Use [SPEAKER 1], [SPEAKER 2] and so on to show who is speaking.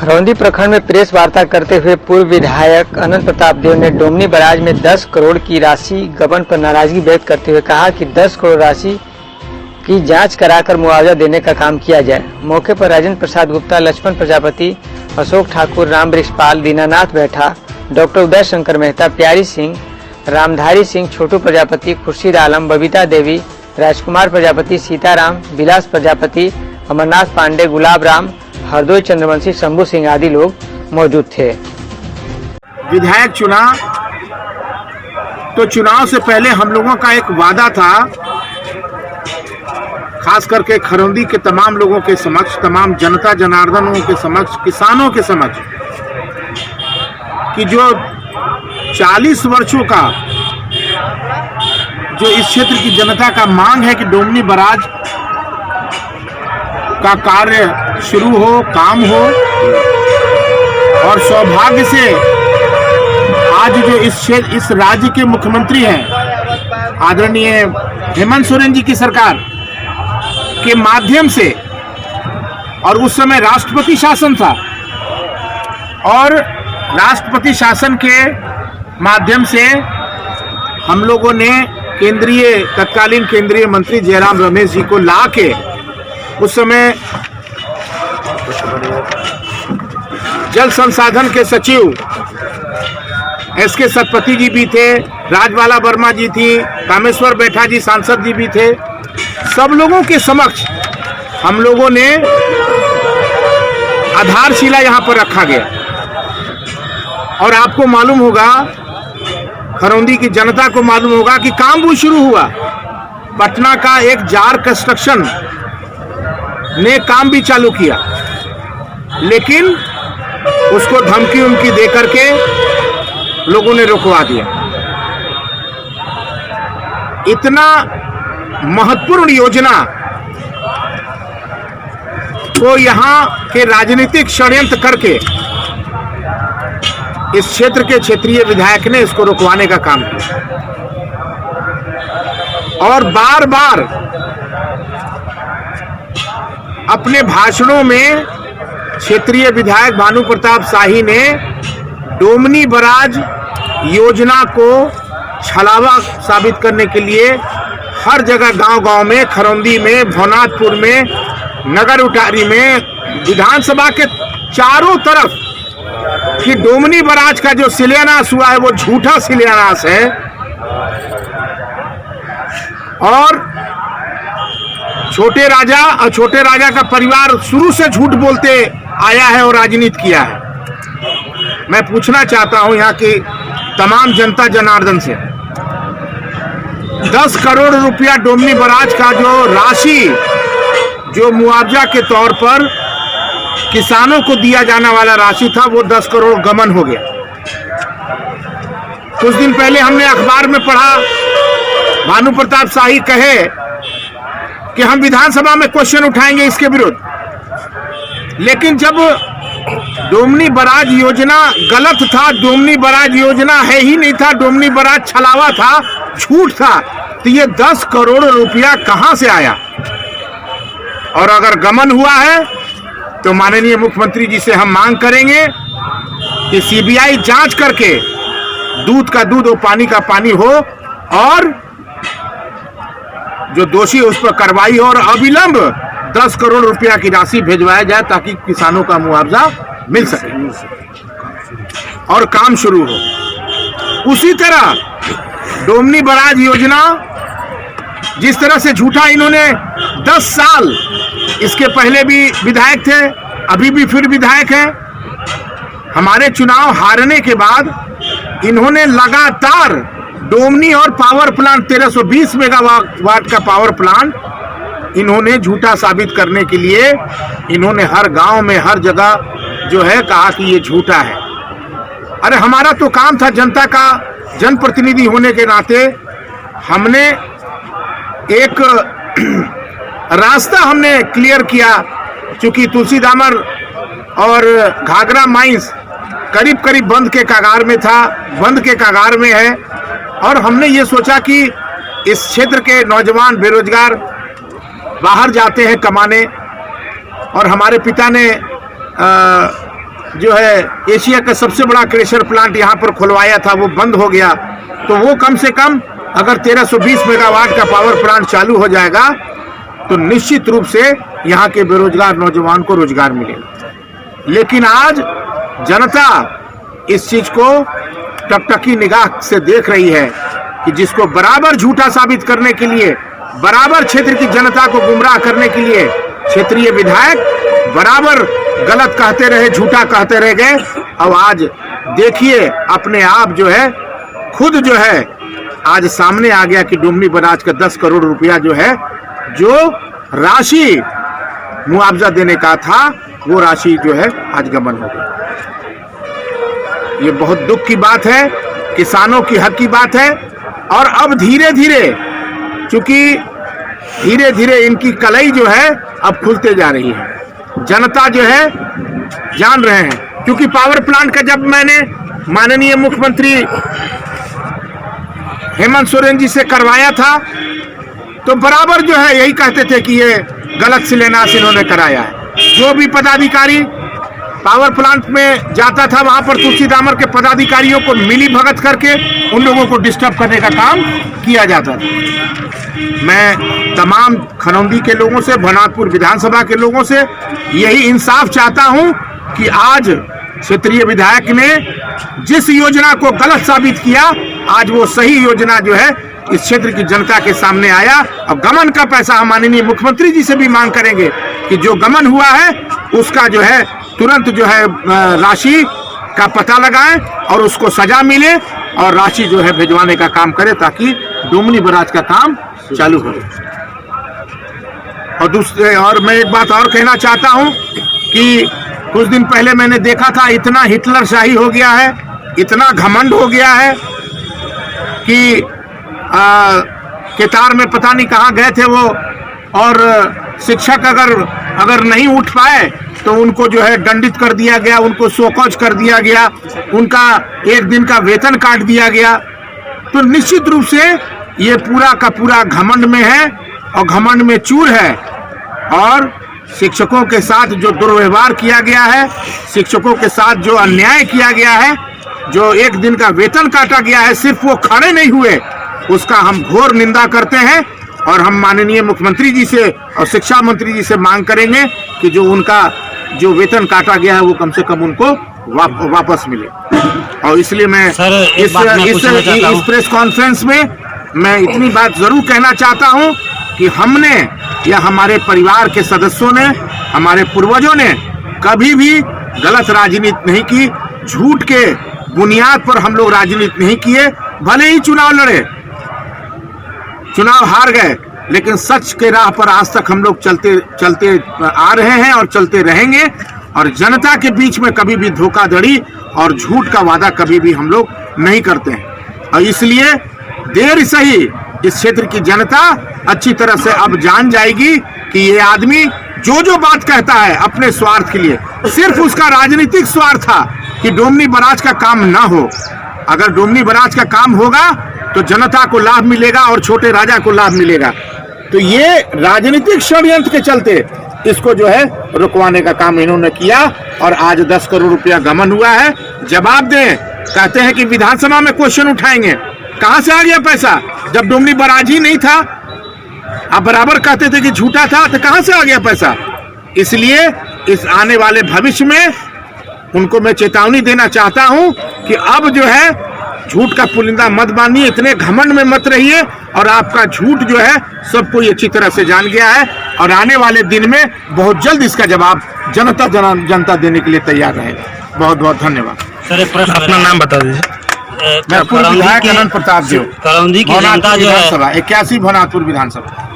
[SPEAKER 1] खरौंदी प्रखंड में प्रेस वार्ता करते हुए पूर्व विधायक अनंत प्रताप देव ने डोमनी बराज में 10 करोड़ की राशि गबन पर नाराजगी व्यक्त करते हुए कहा कि 10 करोड़ राशि की जांच कराकर मुआवजा देने का काम किया जाए। मौके पर राजेंद्र प्रसाद गुप्ता, लक्ष्मण प्रजापति, अशोक ठाकुर, राम वृक्षपाल, दीनानाथ बैठा, डॉक्टर उदय शंकर मेहता, प्यारी सिंह, रामधारी सिंह, छोटू प्रजापति, खुर्शीद आलम, बबीता देवी, राजकुमार प्रजापति, सीताराम, विलास प्रजापति, अमरनाथ पांडे, गुलाब राम, हरदोई चंद्रवंशी, शंभू सिंह आदि लोग मौजूद थे।
[SPEAKER 2] विधायक चुना तो चुनाव से पहले हम लोगों का एक वादा था, खास करके खरौंदी के तमाम लोगों के समक्ष, तमाम जनता जनार्दनों के समक्ष, किसानों के समक्ष, कि जो 40 वर्षों का जो इस क्षेत्र की जनता का मांग है कि डोमनी बराज का कार्य शुरू हो, काम हो, और सौभाग्य से आज जो इस राज्य के मुख्यमंत्री हैं आदरणीय हेमंत सोरेन जी की सरकार के माध्यम से, और उस समय राष्ट्रपति शासन था, और राष्ट्रपति शासन के माध्यम से हम लोगों ने तत्कालीन केंद्रीय मंत्री जयराम रमेश जी को ला के, उस समय जल संसाधन के सचिव एसके सतपति जी भी थे, राजबाला वर्मा जी थी, कामेश्वर बैठा जी सांसद जी भी थे। सब लोगों के समक्ष हम लोगों ने आधारशिला यहाँ पर रखा गया। और आपको मालूम होगा, खरौंदी की जनता को मालूम होगा कि काम भी शुरू हुआ। पटना का एक जार कंस्ट्रक्शन ने काम भी चालू किया, लेकिन उसको धमकी दे करके लोगों ने रुकवा दिया। इतना महत्वपूर्ण योजना को यहाँ के राजनीतिक षड्यंत्र करके इस क्षेत्र के क्षेत्रीय विधायक ने इसको रुकवाने का काम किया, और बार बार अपने भाषणों में क्षेत्रीय विधायक भानु प्रताप शाही ने डोमनी बराज योजना को छलावा साबित करने के लिए हर जगह, गांव-गांव में, खरौंदी में, भवनाथपुर में, नगर उटारी में, विधानसभा के चारों तरफ कि डोमनी बराज का जो शिलान्यास हुआ है वो झूठा शिलान्यास है, और छोटे राजा का परिवार शुरू से झूठ बोलते आया है और राजनीति किया है। मैं पूछना चाहता हूं यहाँ की तमाम जनता जनार्दन से, 10 करोड़ रुपया डोमनी बराज का जो राशि, जो मुआवजा के तौर पर किसानों को दिया जाने वाला राशि था, वो 10 करोड़ गबन हो गया। कुछ दिन पहले हमने अखबार में पढ़ा, भानु प्रताप शाही कहे कि हम विधानसभा में क्वेश्चन उठाएंगे इसके विरुद्ध, लेकिन जब डोमनी बराज योजना गलत था, डोमनी बराज योजना है ही नहीं था, डोमनी बराज छलावा था, झूठ था, तो ये 10 करोड़ रुपया कहां से आया? और अगर गबन हुआ है तो माननीय मुख्यमंत्री जी से हम मांग करेंगे कि सीबीआई जांच करके दूध का दूध और पानी का पानी हो, और जो दोषी उस पर कार्रवाई हो, और अविलंब 10 करोड़ रुपया की राशि भिजवाया जाए ताकि किसानों का मुआवजा मिल सके और काम शुरू हो। उसी तरह डोमनी बराज योजना, जिस तरह से झूठा इन्होंने 10 साल, इसके पहले भी विधायक थे, अभी भी फिर विधायक हैं, हमारे चुनाव हारने के बाद इन्होंने लगातार डोमनी और पावर प्लांट 1320 मेगावाट का पावर प्लांट इन्होंने झूठा साबित करने के लिए इन्होंने हर गांव में, हर जगह जो है कहा कि ये झूठा है। अरे हमारा तो काम था, जनता का जनप्रतिनिधि होने के नाते हमने एक रास्ता हमने क्लियर किया, चूंकि तुलसी दामर और घाघरा माइंस करीब करीब बंद के कगार में था, बंद के कगार में है, और हमने ये सोचा कि इस क्षेत्र के नौजवान बेरोजगार बाहर जाते हैं कमाने, और हमारे पिता ने जो है एशिया का सबसे बड़ा क्रेशर प्लांट यहाँ पर खुलवाया था, वो बंद हो गया। तो वो कम से कम अगर 1320 मेगावाट का पावर प्लांट चालू हो जाएगा तो निश्चित रूप से यहाँ के बेरोजगार नौजवान को रोजगार मिलेगा। लेकिन आज जनता इस चीज को टकटकी निगाह से देख रही है कि जिसको बराबर झूठा साबित करने के लिए, बराबर क्षेत्र की जनता को गुमराह करने के लिए क्षेत्रीय विधायक बराबर गलत कहते रहे, झूठा कहते रह गए। अब आज देखिए अपने आप जो है खुद जो है आज सामने आ गया कि डुमनी बराज का 10 करोड़ रुपया जो है, जो राशि मुआवजा देने का था, वो राशि जो है आज गबन हो गई। ये बहुत दुख की बात है, किसानों की हक की बात है। और अब धीरे धीरे, चूंकि धीरे धीरे इनकी कलई जो है अब खुलते जा रही है, जनता जो है जान रहे हैं। क्योंकि पावर प्लांट का जब मैंने माननीय मुख्यमंत्री हेमंत सोरेन जी से करवाया था तो बराबर जो है यही कहते थे कि ये गलत शिलान्यास इन्होंने कराया है। जो भी पदाधिकारी पावर प्लांट में जाता था वहां पर तुलसी दामर के पदाधिकारियों को मिली भगत करके उन लोगों को डिस्टर्ब करने का काम किया जाता था। मैं तमाम खनौंदी के लोगों से, भनातपुर विधानसभा के लोगों से यही इंसाफ चाहता हूं कि आज क्षेत्रीय विधायक ने जिस योजना को गलत साबित किया, आज वो सही योजना जो है इस क्षेत्र की जनता के सामने आया। अब गमन का पैसा हम माननीय मुख्यमंत्री जी से भी मांग करेंगे कि जो गमन हुआ है उसका जो है तुरंत जो है राशि का पता लगाएं और उसको सजा मिले और राशि जो है भिजवाने का काम करे ताकि डुमनी बराज का काम चालू हो। और मैं एक बात और कहना चाहता हूं कि कुछ दिन पहले मैंने देखा था, इतना हिटलर शाही हो गया है, इतना घमंड हो गया है कि केतार में पता नहीं कहाँ गए थे वो, और शिक्षक अगर नहीं उठ पाए तो उनको जो है दंडित कर दिया गया, उनको शोकॉज कर दिया गया, उनका एक दिन का वेतन काट दिया गया। तो निश्चित रूप से ये पूरा का पूरा घमंड में है और घमंड में चूर है। और शिक्षकों के साथ जो दुर्व्यवहार किया गया है, शिक्षकों के साथ जो अन्याय किया गया है, जो एक दिन का वेतन काटा गया है, सिर्फ वो खड़े नहीं हुए, उसका हम घोर निंदा करते हैं। और हम माननीय मुख्यमंत्री जी से और शिक्षा मंत्री जी से मांग करेंगे कि जो उनका जो वेतन काटा गया है वो कम से कम उनको वापस मिले। और इसलिए मैं इस प्रेस कॉन्फ्रेंस में मैं इतनी बात जरूर कहना चाहता हूं कि हमने या हमारे परिवार के सदस्यों ने, हमारे पूर्वजों ने कभी भी गलत राजनीति नहीं की, झूठ के बुनियाद पर हम लोग राजनीति नहीं किए। भले ही चुनाव लड़े, चुनाव हार गए, लेकिन सच के राह पर आज तक हम लोग चलते आ रहे हैं और चलते रहेंगे। और जनता के बीच में कभी भी धोखाधड़ी और झूठ का वादा कभी भी हम लोग नहीं करते हैं। और इसलिए देर सही इस क्षेत्र की जनता अच्छी तरह से अब जान जाएगी कि ये आदमी जो बात कहता है अपने स्वार्थ के लिए, सिर्फ उसका राजनीतिक स्वार्थ था कि डुमनी बराज का काम ना हो। अगर डुमनी बराज का काम होगा तो जनता को लाभ मिलेगा और छोटे राजा को लाभ मिलेगा। तो ये राजनीतिक षड्यंत्र के चलते इसको जो है रुकवाने का काम इन्होंने किया और आज 10 करोड़ रुपया गमन हुआ है। जवाब दें, कहते हैं कि विधानसभा में क्वेश्चन उठाएंगे, कहां से आ गया पैसा जब डुमनी बराज ही नहीं था? आप बराबर कहते थे कि झूठा था, तो कहां से आ गया पैसा? इसलिए इस आने वाले भविष्य में उनको मैं चेतावनी देना चाहता हूं कि अब जो है झूठ का पुलिंदा मत बांधिए, इतने घमंड में मत रहिए। और आपका झूठ जो है सब कोई अच्छी तरह से जान गया है और आने वाले दिन में बहुत जल्द इसका जवाब जनता देने के लिए तैयार रहेगा। बहुत बहुत धन्यवाद।
[SPEAKER 3] सर एक प्रश्न,
[SPEAKER 4] अपना नाम बता दीजिए।
[SPEAKER 2] मैं पूर्व विधायक अनंत प्रताप जी,
[SPEAKER 3] करौंदी की जनता जो है
[SPEAKER 2] 81 भनातपुर विधानसभा।